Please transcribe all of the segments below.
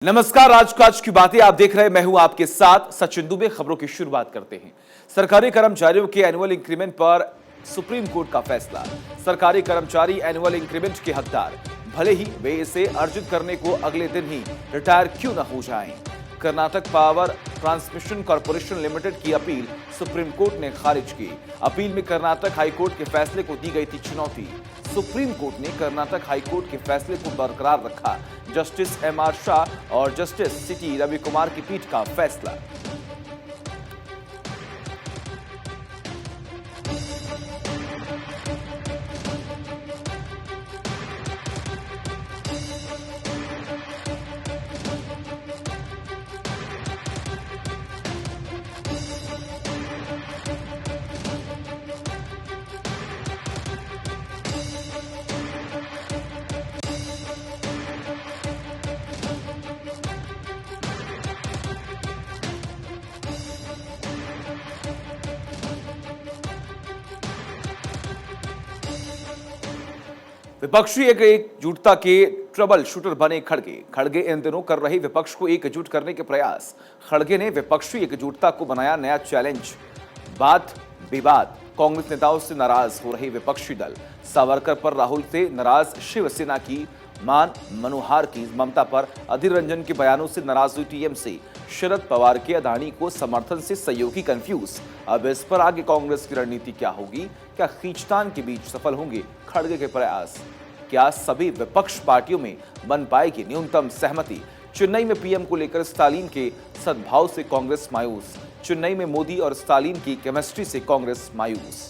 नमस्कार, राजकाज की बातें आप देख रहे हैं। मैं हूं आपके साथ सचिन दुबे। खबरों की शुरुआत करते हैं। सरकारी कर्मचारियों के एनुअल इंक्रीमेंट पर सुप्रीम कोर्ट का फैसला। सरकारी कर्मचारी एनुअल इंक्रीमेंट के हकदार, भले ही वे इसे अर्जित करने को अगले दिन ही रिटायर क्यों न हो जाएं। Karnataka power transmission corporation limited की अपील सुप्रीम कोर्ट ने खारिज की। अपील में कर्नाटक हाईकोर्ट के फैसले को दी गई थी चुनौती। सुप्रीम कोर्ट ने कर्नाटक हाईकोर्ट के फैसले को बरकरार रखा। Justice MR. शाह और जस्टिस सी.टी. रवि कुमार की पीठ का फैसला। विपक्षी एकजुटता के ट्रबल शूटर बने खड़गे इन दिनों कर रहे विपक्ष को एकजुट करने के प्रयास। खड़गे ने विपक्षी एकजुटता को बनाया नया चैलेंज। बात विवाद, कांग्रेस नेताओं से नाराज हो रहे विपक्षी दल। सावरकर पर राहुल से नाराज शिवसेना की मान मनोहर की ममता पर अधीर रंजन के बयानों से नाराज हुई टीएमसी। शरद पवार के अदानी को समर्थन से सहयोगी कंफ्यूज। अब इस पर आगे कांग्रेस की रणनीति क्या होगी? क्या खींचतान के बीच सफल होंगे खड़गे के प्रयास? क्या सभी विपक्ष पार्टियों में बन पाएगी न्यूनतम सहमति? चेन्नई में पीएम को लेकर स्टालिन के सद्भाव से कांग्रेस मायूस। चेन्नई में मोदी और स्टालिन की केमिस्ट्री से कांग्रेस मायूस।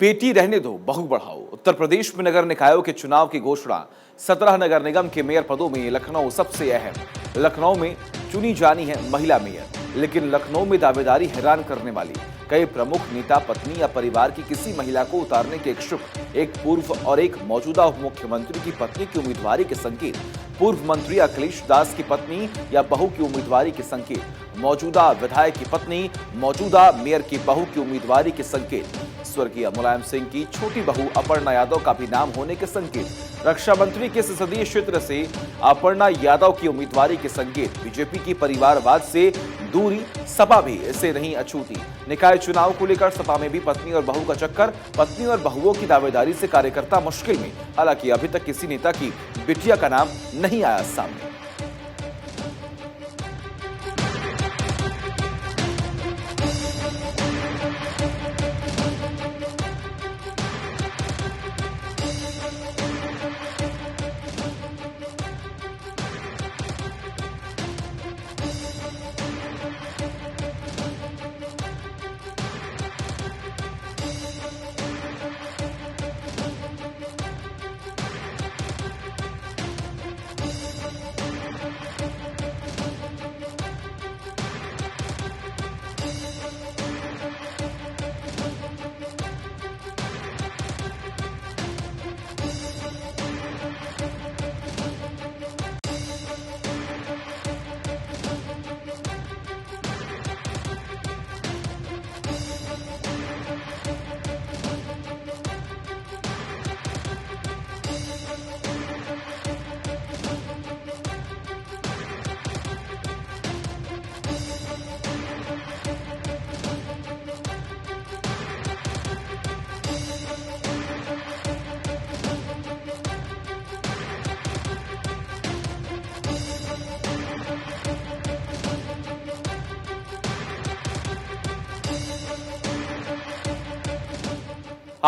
बेटी रहने दो, बहू बढ़ाओ। उत्तर प्रदेश में नगर निकायों के चुनाव की घोषणा। 17 नगर निगम के मेयर पदों में लखनऊ सबसे अहम। लखनऊ में चुनी जानी है महिला मेयर, लेकिन लखनऊ में दावेदारी हैरान करने वाली। कई प्रमुख नेता पत्नी या परिवार की किसी महिला को उतारने के इच्छुक। एक पूर्व और एक मौजूदा उप मुख्यमंत्री की पत्नी की उम्मीदवारी के संकेत। पूर्व मंत्री अखिलेश दास की पत्नी या बहू की उम्मीदवारी के संकेत। मौजूदा विधायक की पत्नी, मौजूदा मेयर की बहू की उम्मीदवारी के संकेत। स्वर्गीय मुलायम सिंह की छोटी बहू अपर्णा यादव का भी नाम होने के संकेत। रक्षा मंत्री के संसदीय क्षेत्र से अपर्णा यादव की उम्मीदवारी के संकेत। बीजेपी की परिवारवाद से दूरी, सपा भी इससे नहीं अछूती। निकाय चुनाव को लेकर सपा में भी पत्नी और बहू का चक्कर। पत्नी और बहुओं की दावेदारी से कार्यकर्ता मुश्किल में। हालांकि अभी तक किसी नेता की बिटिया का नाम नहीं आया सामने।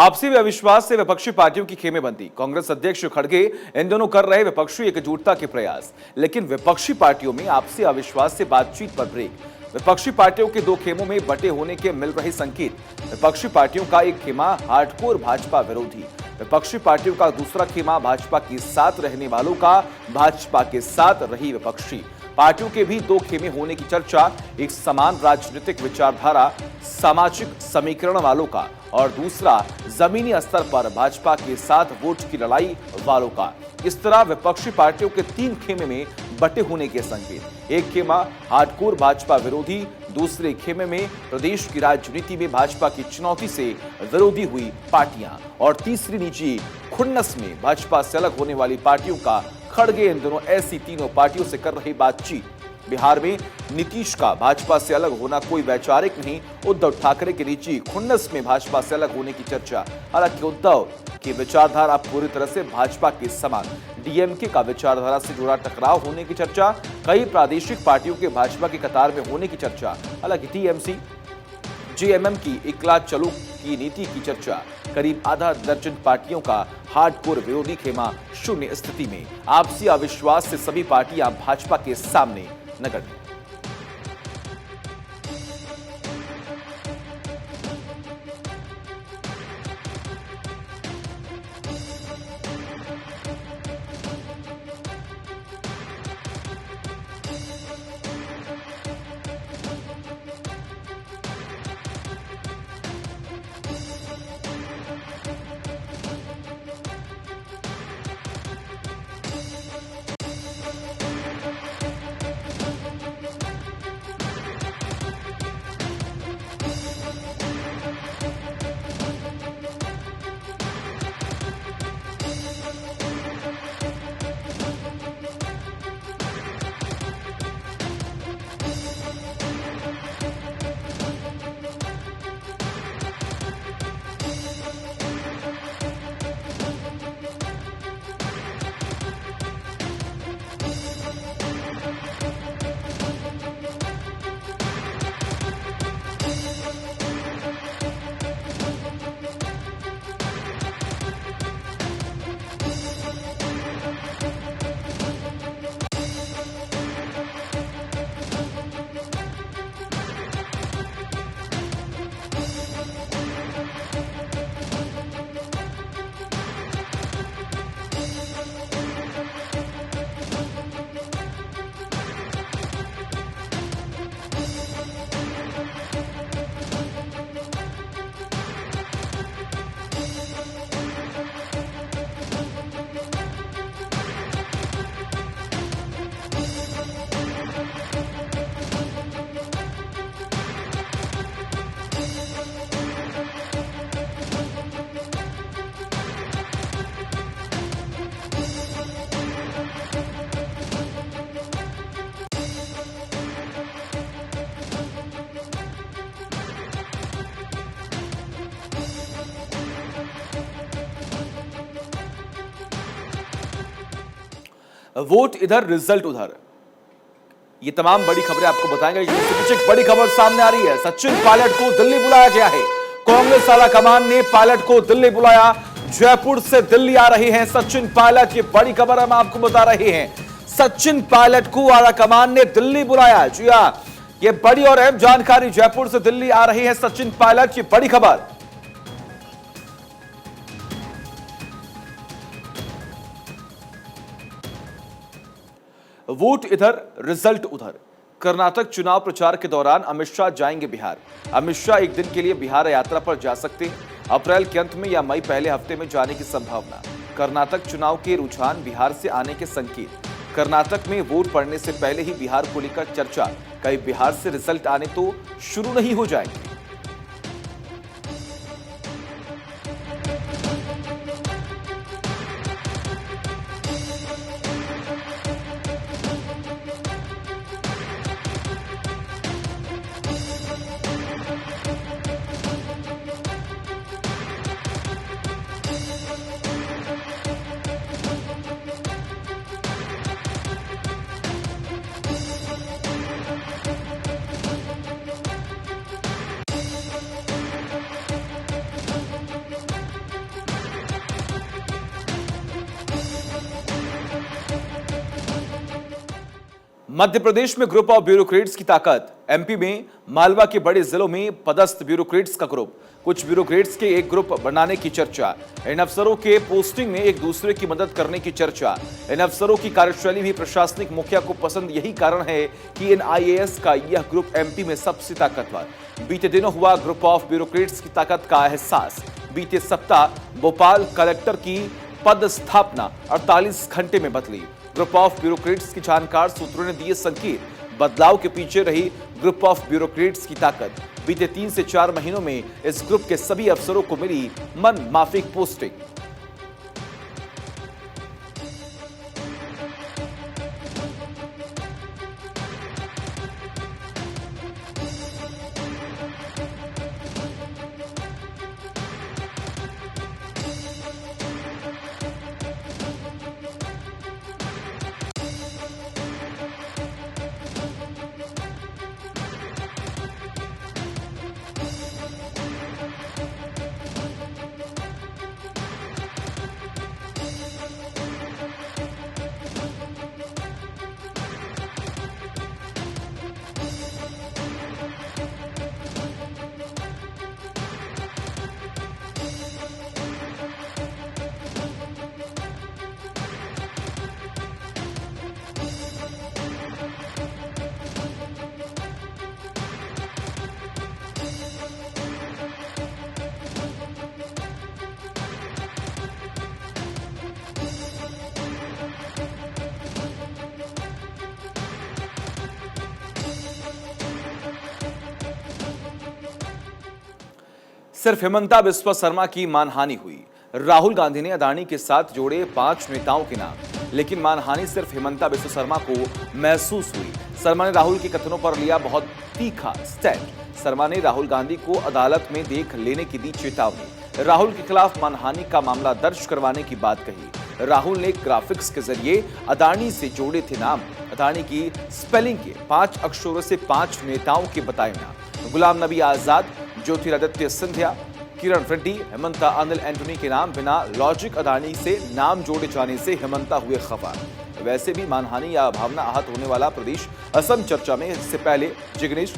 आपसी अविश्वास से विपक्षी पार्टियों की खेमेबंदी। कांग्रेस अध्यक्ष खड़गे इन दोनों कर रहे विपक्षी एकजुटता के प्रयास, लेकिन विपक्षी पार्टियों में आपसी अविश्वास से बातचीत पर ब्रेक। विपक्षी पार्टियों के दो खेमों में बटे होने के मिल रहे संकेत। विपक्षी पार्टियों का एक खेमा हार्डकोर भाजपा विरोधी, विपक्षी पार्टियों का दूसरा खेमा भाजपा के साथ रहने वालों का भाजपा के साथ रही विपक्षी पार्टियों के भी दो खेमे होने की चर्चा। एक समान राजनीतिक विचारधारा, सामाजिक समीकरण वालों का, और दूसरा जमीनी स्तर पर भाजपा के साथ वोट की लड़ाई वालों का। इस तरह विपक्षी पार्टियों के तीन खेमे में बटे होने के संकेत। एक खेमा हार्डकोर भाजपा विरोधी, दूसरे खेमे में प्रदेश की राजनीति में भाजपा की चुनौती से विरोधी हुई पार्टियां, और तीसरी निजी खुन्नस में भाजपा से अलग होने वाली पार्टियों का। खड़गे इन दोनों ऐसी तीनों पार्टियों से कर रही बातचीत। बिहार में नीतीश का भाजपा से अलग होना कोई वैचारिक नहीं, उद्धव ठाकरे की निजी खुन्नस में भाजपा से अलग होने की चर्चा। हालांकि उद्धव की विचारधारा पूरी तरह से भाजपा के समान, डीएमके का विचारधारा से जुड़ा टकराव होने की चर्चा। कई प्रादेशिक पार्टियों के भाजपा की कतार में होने की चर्चा। हालांकि टीएमसी जेएमएम की इकला चलो की नीति की चर्चा। करीब आधा दर्जन पार्टियों का हार्डकोर विरोधी खेमा शून्य स्थिति में। आपसी अविश्वास से सभी पार्टियां भाजपा के सामने नगण्य। वोट इधर रिजल्ट उधर, ये तमाम बड़ी खबरें आपको बताएंगे। एक बड़ी खबर सामने आ रही है, सचिन पायलट को दिल्ली बुलाया गया है। कांग्रेस आला कमान ने पायलट को दिल्ली बुलाया। जयपुर से दिल्ली आ रहे हैं सचिन पायलट, ये बड़ी खबर हम आपको बता रहे हैं। सचिन पायलट को आला कमान ने दिल्ली बुलाया। जी हां, ये बड़ी और अहम जानकारी। जयपुर से दिल्ली आ रहे हैं सचिन पायलट, ये बड़ी खबर। वोट इधर रिजल्ट उधर। कर्नाटक चुनाव प्रचार के दौरान अमित शाह जाएंगे बिहार। अमित शाह एक दिन के लिए बिहार यात्रा पर जा सकते हैं। अप्रैल के अंत में या मई पहले हफ्ते में जाने की संभावना। कर्नाटक चुनाव के रुझान बिहार से आने के संकेत। कर्नाटक में वोट पड़ने से पहले ही बिहार को लेकर चर्चा। कई बिहार से रिजल्ट आने तो शुरू नहीं हो जाएंगे। मध्य प्रदेश में ग्रुप ऑफ ब्यूरोक्रेट्स की ताकत। एमपी में मालवा के बड़े जिलों में पदस्थ ब्यूरोक्रेट्स का ग्रुप। कुछ ब्यूरोक्रेट्स के एक ग्रुप बनाने की चर्चा। इन अफसरों के पोस्टिंग में एक दूसरे की मदद करने की चर्चा। इन अफसरों की कार्यशैली भी प्रशासनिक मुखिया को पसंद। यही कारण है कि इन आईएएस का यह ग्रुप एमपी में सबसे ताकतवर। बीते दिनों हुआ ग्रुप ऑफ ब्यूरोक्रेट्स की ताकत का एहसास। बीते सप्ताह भोपाल कलेक्टर की पद स्थापना 48 घंटे में बदली। ग्रुप ऑफ ब्यूरोक्रेट्स की जानकार सूत्रों ने दिए संकेत। बदलाव के पीछे रही ग्रुप ऑफ ब्यूरोक्रेट्स की ताकत। बीते 3 से 4 महीनों में इस ग्रुप के सभी अफसरों को मिली मन माफिक पोस्टिंग। सिर्फ हिमंता बिस्वा शर्मा की मानहानि हुई। राहुल गांधी ने अदानी के साथ जोड़े 5 नेताओं के नाम, लेकिन मानहानि सिर्फ हिमंता बिस्वा शर्मा को महसूस हुई। शर्मा ने राहुल के कथनों पर लिया बहुत तीखा स्टैंड। शर्मा ने राहुल गांधी को अदालत में देख लेने की दी चेतावनी। राहुल के खिलाफ मानहानि का मामला दर्ज करवाने की बात कही। राहुल ने ग्राफिक्स के जरिए अदानी से जोड़े थे नाम। अदानी की स्पेलिंग के 5 अक्षरों से 5 नेताओं के बताए नाम। गुलाम नबी आजाद, ज्योतिरादित्य सिंधिया, किरण रेड्डी, हेमंता अनिल एंटोनी के नाम बिना लॉजिक अदानी से नाम जोड़े जाने से हेमंता हुए खफा। वैसे भी मानहानि या भावना आहत होने वाला प्रदेश असम चर्चा में। इससे पहले जिग्नेश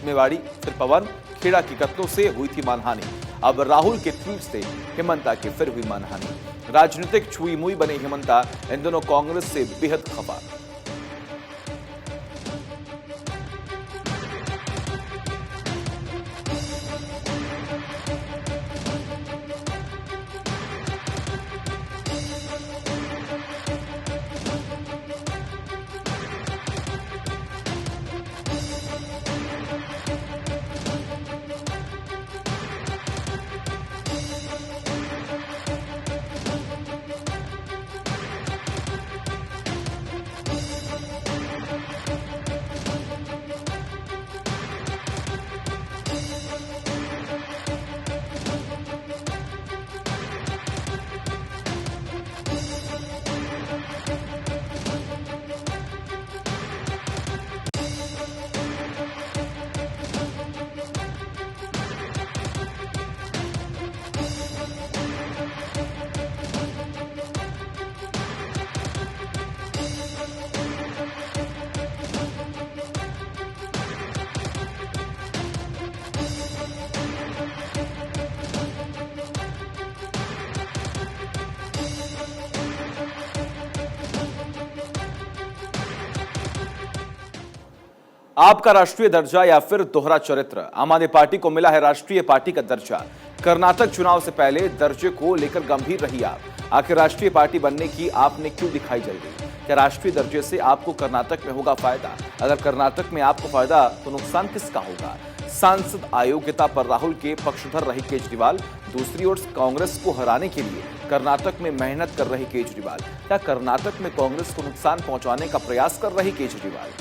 मेवाड़ी, फिर पवन खेड़ा की कत्लों से हुई थी मानहानि। अब राहुल के ट्वीट से हेमंता की फिर हुई मानहानि। राजनीतिक छुई मुई बने हेमंता इन दोनों कांग्रेस से बेहद खफा। आपका राष्ट्रीय दर्जा या फिर दोहरा चरित्र। आम आदमी पार्टी को मिला है राष्ट्रीय पार्टी का दर्जा। कर्नाटक चुनाव से पहले दर्जे को लेकर गंभीर रही आप। आखिर राष्ट्रीय पार्टी बनने की आपने क्यों दिखाई जल्दी? क्या राष्ट्रीय दर्जे से आपको कर्नाटक में होगा फायदा? अगर कर्नाटक में आपको फायदा तो नुकसान किसका होगा? सांसद अयोग्यता पर राहुल के पक्षधर रहे केजरीवाल। दूसरी ओर कांग्रेस को हराने के लिए कर्नाटक में मेहनत कर रहे केजरीवाल। क्या कर्नाटक में कांग्रेस को नुकसान पहुंचाने का प्रयास कर रहे केजरीवाल?